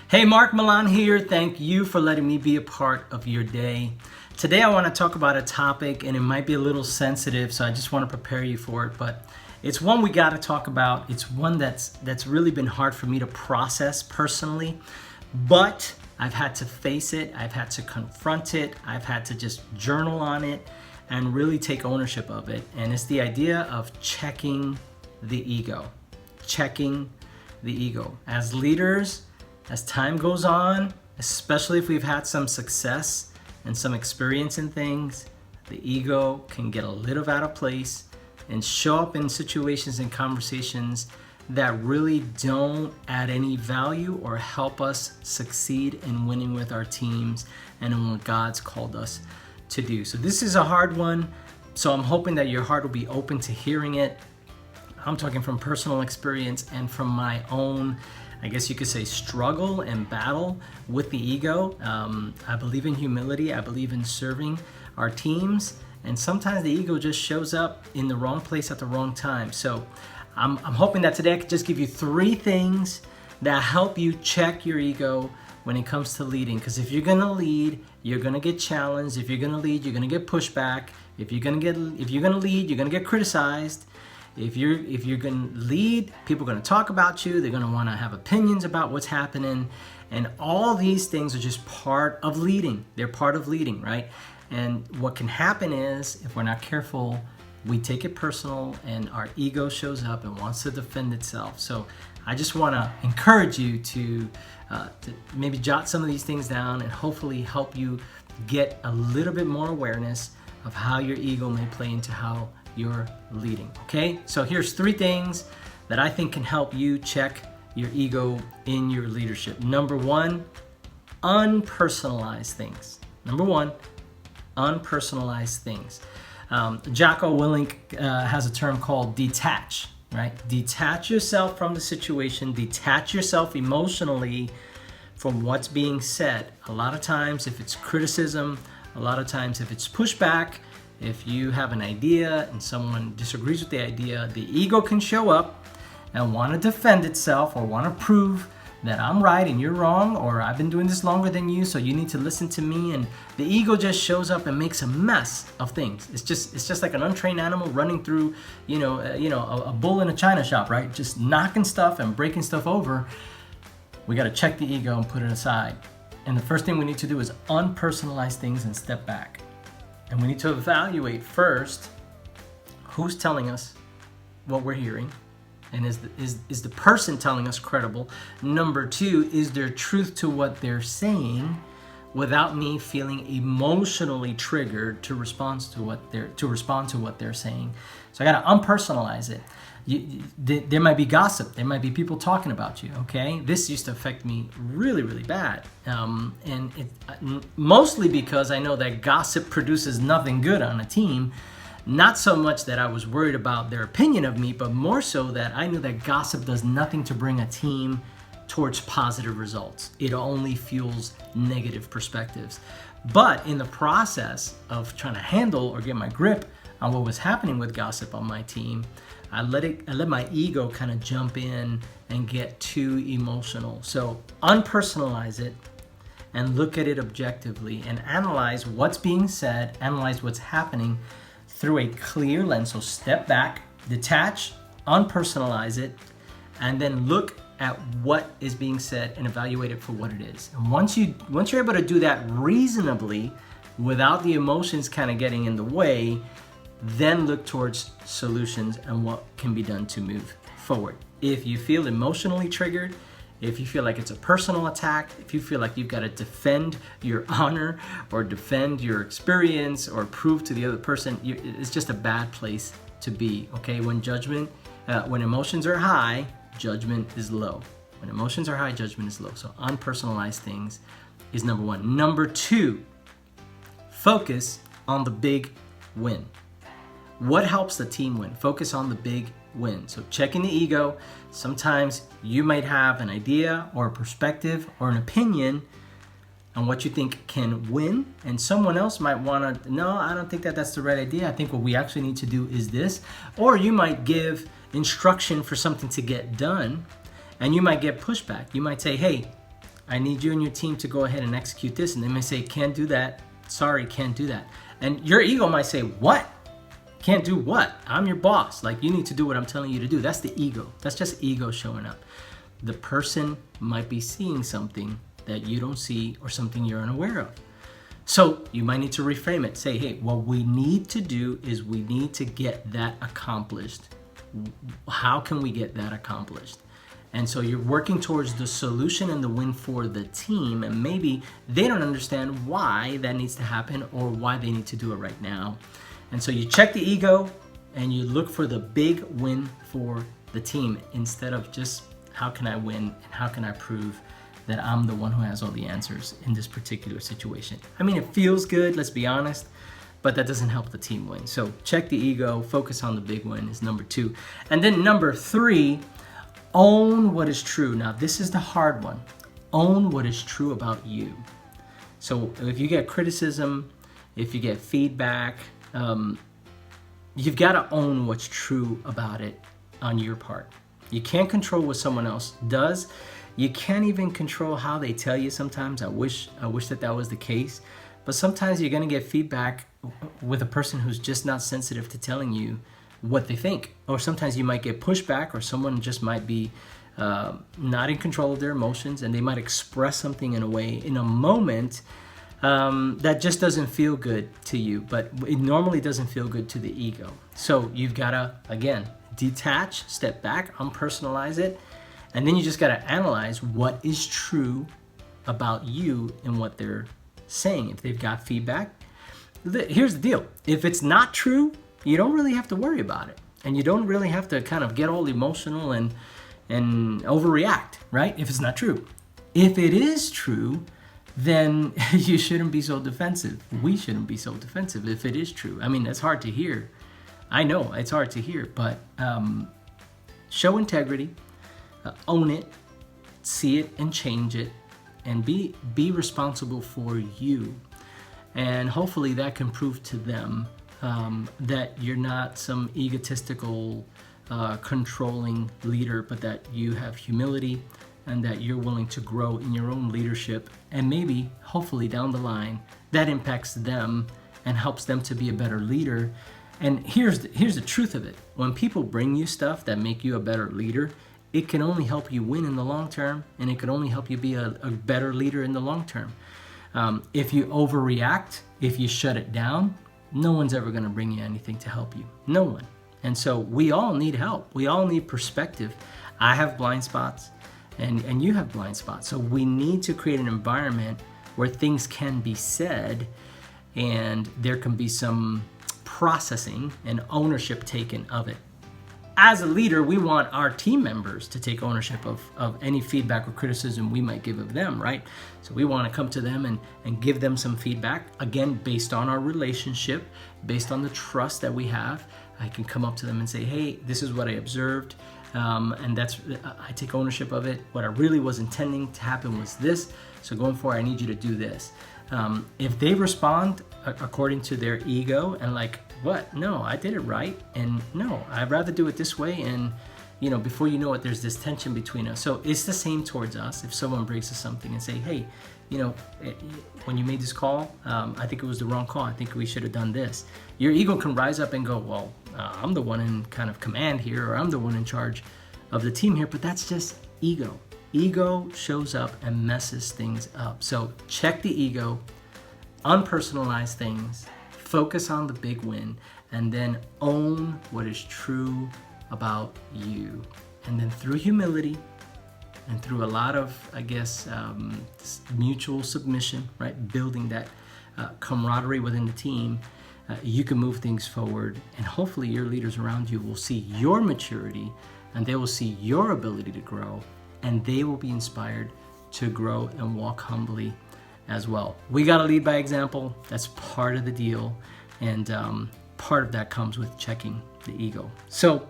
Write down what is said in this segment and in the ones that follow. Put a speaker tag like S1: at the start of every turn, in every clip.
S1: Hey, Marc, Millan here. Thank you for letting me be a part of your day. Today I want to talk about a topic, and it might be a little sensitive, so I just want to prepare you for it, but it's one we got to talk about. It's one that's really been hard for me to process personally, but I've had to face it, I've had to confront it, I've had to just journal on it and really take ownership of it. And it's the idea of checking the ego. Checking the ego. As leaders, as time goes on, especially if we've had some success and some experience in things, the ego can get a little out of place and show up in situations and conversations that really don't add any value or help us succeed in winning with our teams and in what God's called us to do. So this is a hard one, so I'm hoping that your heart will be open to hearing it. I'm talking from personal experience and from my own, I guess you could say, struggle and battle with the ego. I believe in humility. I believe in serving our teams. And sometimes the ego just shows up in the wrong place at the wrong time. So I'm hoping that today I could just give you 3 things that help you check your ego when it comes to leading. Because if you're going to lead, you're going to get challenged. If you're going to lead, you're going to get pushback. If you're going to lead, you're going to get criticized. If you're going to lead, people are going to talk about you. They're going to want to have opinions about what's happening. And all these things are just part of leading. They're part of leading, right? And what can happen is, if we're not careful, we take it personal and our ego shows up and wants to defend itself. So I just want to encourage you to maybe jot some of these things down and hopefully help you get a little bit more awareness of how your ego may play into how you're leading. Okay, so here's 3 things that I think can help you check your ego in your leadership. Number 1, unpersonalized things. Number 1, unpersonalized things. Jocko Willink has a term called detach, right? Detach yourself from the situation, detach yourself emotionally from what's being said. A lot of times, if it's criticism, a lot of times if it's pushback, if you have an idea and someone disagrees with the idea, the ego can show up and want to defend itself or want to prove that I'm right and you're wrong, or I've been doing this longer than you, so you need to listen to me. And the ego just shows up and makes a mess of things. It's just like an untrained animal running through, a bull in a china shop, right? Just knocking stuff and breaking stuff over. We got to check the ego and put it aside. And the first thing we need to do is unpersonalize things and step back. And we need to evaluate first who's telling us what we're hearing, and is the person telling us credible. Number 2, is there truth to what they're saying without me feeling emotionally triggered to respond to what they're saying. So I got to unpersonalize it. There might be gossip. There might be people talking about you, okay? This used to affect me really, really bad. And mostly because I know that gossip produces nothing good on a team. Not so much that I was worried about their opinion of me, but more so that I knew that gossip does nothing to bring a team towards positive results. It only fuels negative perspectives. But in the process of trying to handle or get my grip on what was happening with gossip on my team, I let my ego kind of jump in and get too emotional. So unpersonalize it and look at it objectively and analyze what's being said, analyze what's happening through a clear lens. So step back, detach, unpersonalize it, and then look at what is being said and evaluate it for what it is. And once you're able to do that reasonably without the emotions kind of getting in the way, then look towards solutions and what can be done to move forward. If you feel emotionally triggered, if you feel like it's a personal attack, if you feel like you've got to defend your honor or defend your experience or prove to the other person, it's just a bad place to be, okay? When emotions are high, judgment is low. When emotions are high, judgment is low. So unpersonalized things is number 1. Number 2, focus on the big win. What helps the team win? Focus on the big win. So checking the ego. Sometimes you might have an idea or a perspective or an opinion on what you think can win, and someone else might want to, no, I don't think that's the right idea. I think what we actually need to do is this. Or you might give instruction for something to get done, and you might get pushback. You might say, hey, I need you and your team to go ahead and execute this. And they may say, can't do that. Sorry, can't do that. And your ego might say, what? Can't do what? I'm your boss. Like, you need to do what I'm telling you to do. That's the ego. That's just ego showing up. The person might be seeing something that you don't see or something you're unaware of. So you might need to reframe it. Say, hey, what we need to do is we need to get that accomplished. How can we get that accomplished? And so you're working towards the solution and the win for the team, and maybe they don't understand why that needs to happen or why they need to do it right now. And so you check the ego and you look for the big win for the team instead of just how can I win and how can I prove that I'm the one who has all the answers in this particular situation. I mean, it feels good, let's be honest, but that doesn't help the team win. So check the ego, focus on the big win is number 2. And then number 3, own what is true. Now, this is the hard one. Own what is true about you. So if you get criticism, if you get feedback, you've got to own what's true about it on your part. You can't control what someone else does. You can't even control how they tell you sometimes. I wish that was the case. But sometimes you're going to get feedback with a person who's just not sensitive to telling you what they think. Or sometimes you might get pushback, or someone just might be not in control of their emotions, and they might express something in a way, in a moment, that just doesn't feel good to you, but it normally doesn't feel good to the ego. So you've got to, again, detach, step back, unpersonalize it, and then you just got to analyze what is true about you and what they're saying. If they've got feedback, here's the deal. If it's not true, you don't really have to worry about it. And you don't really have to kind of get all emotional and overreact, right? If it's not true. If it is true, then you shouldn't be so defensive. We shouldn't be so defensive if it is true. I mean, it's hard to hear. I know it's hard to hear, but show integrity, own it, see it and change it, and be responsible for you. And hopefully that can prove to them that you're not some egotistical, controlling leader, but that you have humility and that you're willing to grow in your own leadership. And maybe, hopefully down the line, that impacts them and helps them to be a better leader. And here's the truth of it. When people bring you stuff that make you a better leader, it can only help you win in the long term, and it can only help you be a better leader in the long term. If you overreact, if you shut it down, no one's ever going to bring you anything to help you. No one. And so we all need help. We all need perspective. I have blind spots, and you have blind spots. So we need to create an environment where things can be said and there can be some processing and ownership taken of it. As a leader, we want our team members to take ownership of any feedback or criticism we might give of them, right? So we want to come to them and give them some feedback, again, based on our relationship, based on the trust that we have. I can come up to them and say, hey, this is what I observed, and I take ownership of it. What I really was intending to happen was this, so going forward, I need you to do this. If they respond according to their ego and like, what? No, I did it right. And no, I'd rather do it this way. And, before you know it, there's this tension between us. So it's the same towards us. If someone brings us something and say, hey, when you made this call, I think it was the wrong call. I think we should have done this. Your ego can rise up and go, well, I'm the one in kind of command here, or I'm the one in charge of the team here. But that's just ego. Ego shows up and messes things up. So check the ego, unpersonalize things, focus on the big win, and then own what is true about you. And then through humility and through a lot of, mutual submission, right? Building that camaraderie within the team, you can move things forward. And hopefully your leaders around you will see your maturity, and they will see your ability to grow, and they will be inspired to grow and walk humbly as well. We got to lead by example. That's part of the deal. And part of that comes with checking the ego. So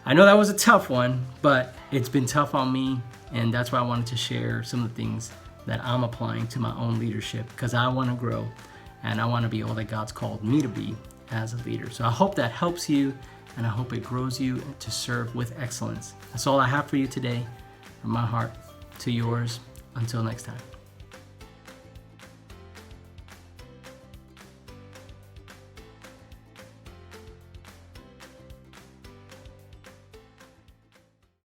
S1: I know that was a tough one, but it's been tough on me. And that's why I wanted to share some of the things that I'm applying to my own leadership, because I want to grow and I want to be all that God's called me to be as a leader. So I hope that helps you, and I hope it grows you to serve with excellence. That's all I have for you today, from my heart to yours. Until next time.